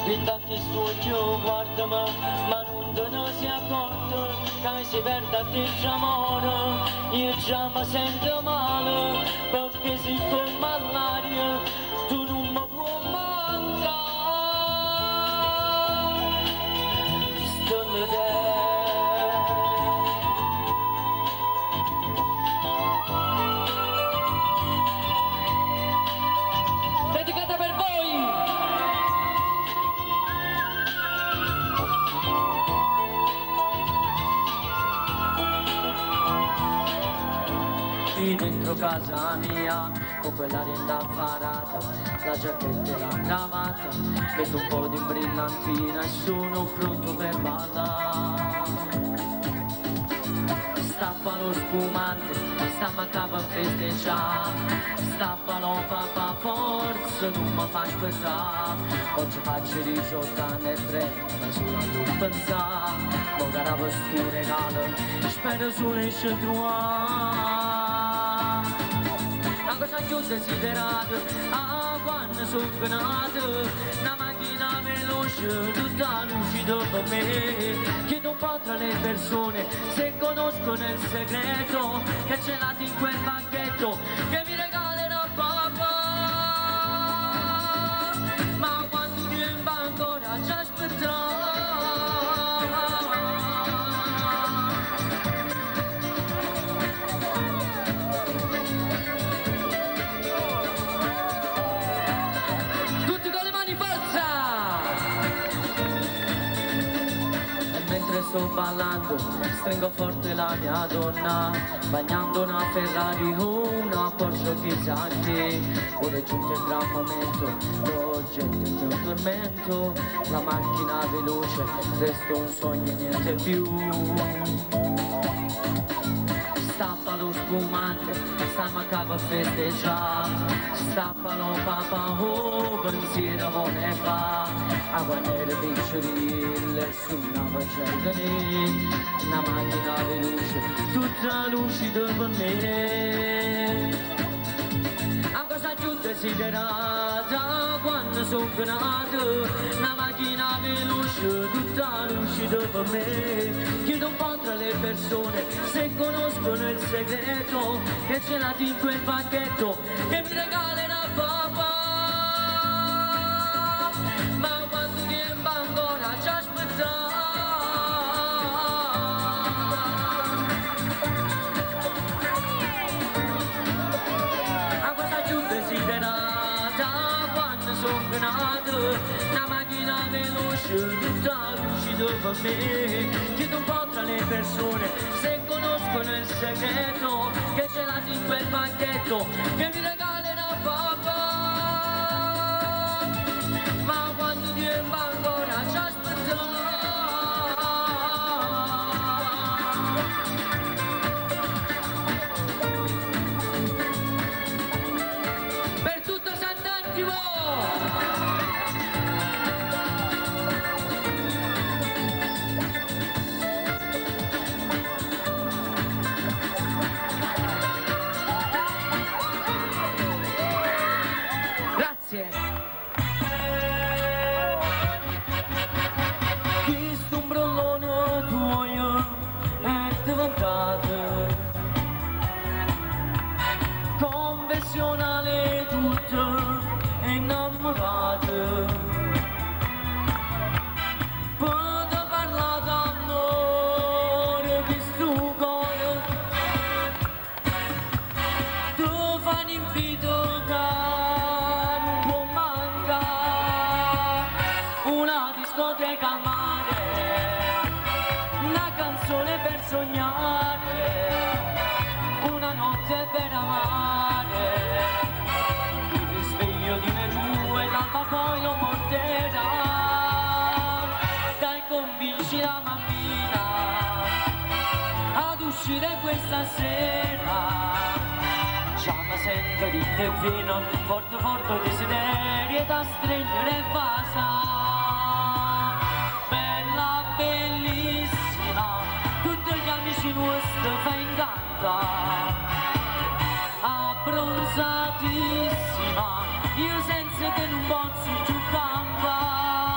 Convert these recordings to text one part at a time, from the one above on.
Grida che studio guardami, ma non te ne si accorge che si perde a te il amore. Io già mi sento male, perché si ferma all'aria, tu non mi puoi mancare. Stonne te. Dedicata per voi! Dentro casa mia, con quell'aria indaffarata, la giacchetta e la cravatta, metto un po' di brillantina e sono pronto per ballare. Stappa lo spumante, sta mancava a festeggiare, stappalo papà, forza non mi fa aspettare, oggi faccio 18 anni e 30 sulla non pensare, mo che la postura regalo, spero solo esce trovare. La cosa più desiderata, quando sono nato, una macchina veloce, tutta lucida per me. Chiedo un po' tra le persone se conoscono il segreto che c'è là in quel pacchetto che mi regalerà papà. Ma quando riemba ancora ci aspetterò. Mentre sto ballando, stringo forte la mia donna, bagnando una Ferrari o una Porsche chissà che. Ora è giunto il gran momento, l'ho gente il mio tormento, la macchina veloce, resto un sogno e niente più. Stappa lo spumante, sta mancava a festeggiare, stappalo papà, oh pensiero vuole fa, a guardare picciolille su una facenda una macchina veloce, tutta lucida per me. A cosa più desiderata quando sono nato, una macchina veloce, tutta lucida per me. Chiedo un po' tra le persone se conoscono il segreto che c'è là in quel pacchetto che mi regalerà papà. Ma quando riemba ancora ci aspetterà. Sono nato, una macchina veloce, tutta lucida per me. Chiedo un po' tra le persone se conoscono il segreto che c'è là in quel pacchetto che mi regalerà papà. Ma quando riemba ancora ci aspetterò. Per tutto Sant'Antimo! Grazie. Questo ombrellone tuo è diventato convenzionale tutto innamorato. Posso parlare d'amore di sto cuore, tu fai un invito che non può mancare, una discoteca al mare, una canzone per sognare, una notte per amare, il risveglio di noi due, l'alba poi lo porterà, dai convinci la mammina ad uscire questa sera, già mi sento di te fino, forte forte desiderio da stringere e basa. Bella, bellissima, tutti gli amici nostri fai incanta, abbronzatissima, io senza che non posso più campare.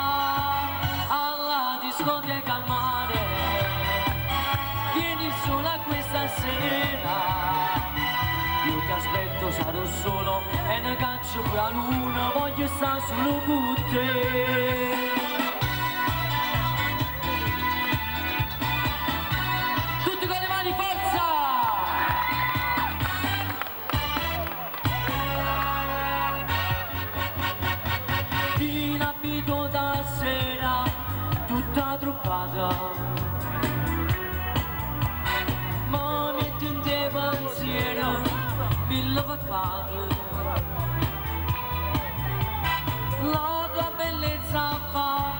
caccio pure la luna, voglio stare solo con te. Tutti con le mani, forza! In abito da sera, tutta truccata, ma metti in te pensiero, mille peccati. La tua bellezza fa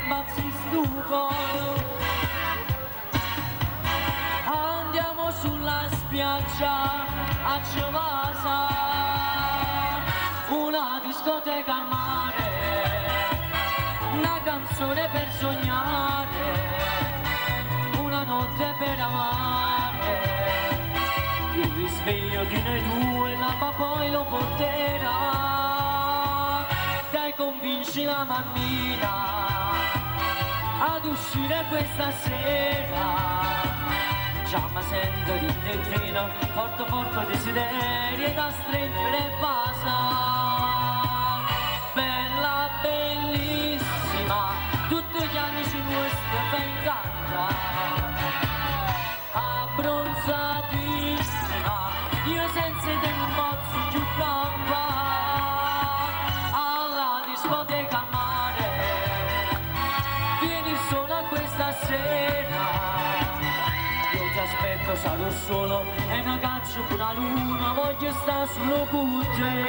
bazzi stupo. Andiamo sulla spiaggia a Cevasa, una discoteca al mare, una canzone per sognare, una notte per amare. Il risveglio di noi due, l'alba poi lo porterà. Dai, convinci la mammina ad uscire questa sera. Già mi sento di dentro, forte forte desiderio da stringere e basa. Bella, bellissima, tutti gli anni ci nostri ben canta. Abbronzatissima, io senza te non posso più campare. Alla discoteca al mare, vieni solo a questa sera. Aspetto, sarò solo e non caccio più la luna, voglio stare solo con te.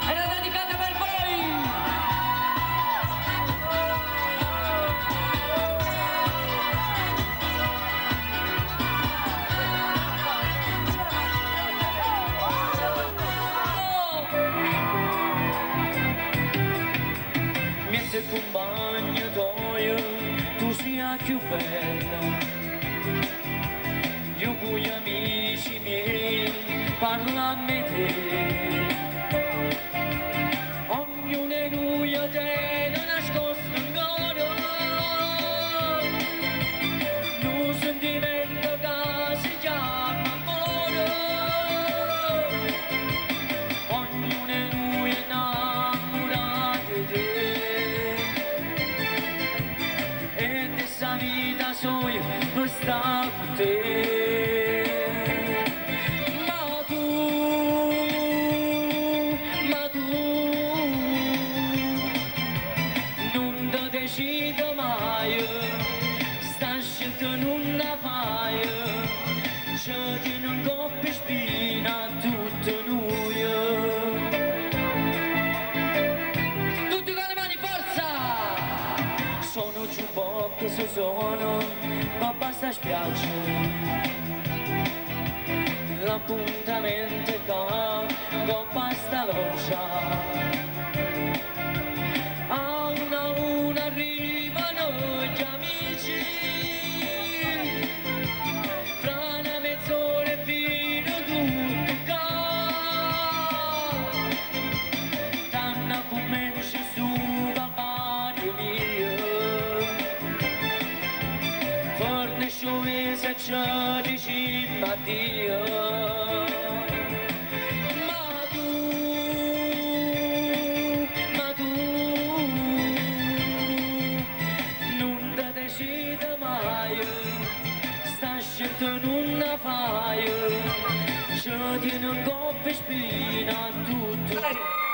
Era dedicata per voi! Mi sei compagno tuo, tu sia più bella, io con gli amici miei parla a me te, ognuno è lui a te non nascosto ancora, un sentimento che si chiama amore, ognuno è lui innamorato di te. E questa vita soia non sta con te. Ma tu non ti decidi mai, sta scelta non la fai, ci tiene un coppia spina a tutto noi. Tutti con le mani, forza! Sono giubbotto se sono, ma basta spiaggia. L'appuntamento è qua, con basta loggia. A una arrivano gli amici, fra una mezz'ora e fino tutto qua. Tanna comincia su campagna mia, forne scioese ci dici addio. Ma tu non ti decidi mai, sta scelta non la fai, ci tiene un coppia spina a tutto.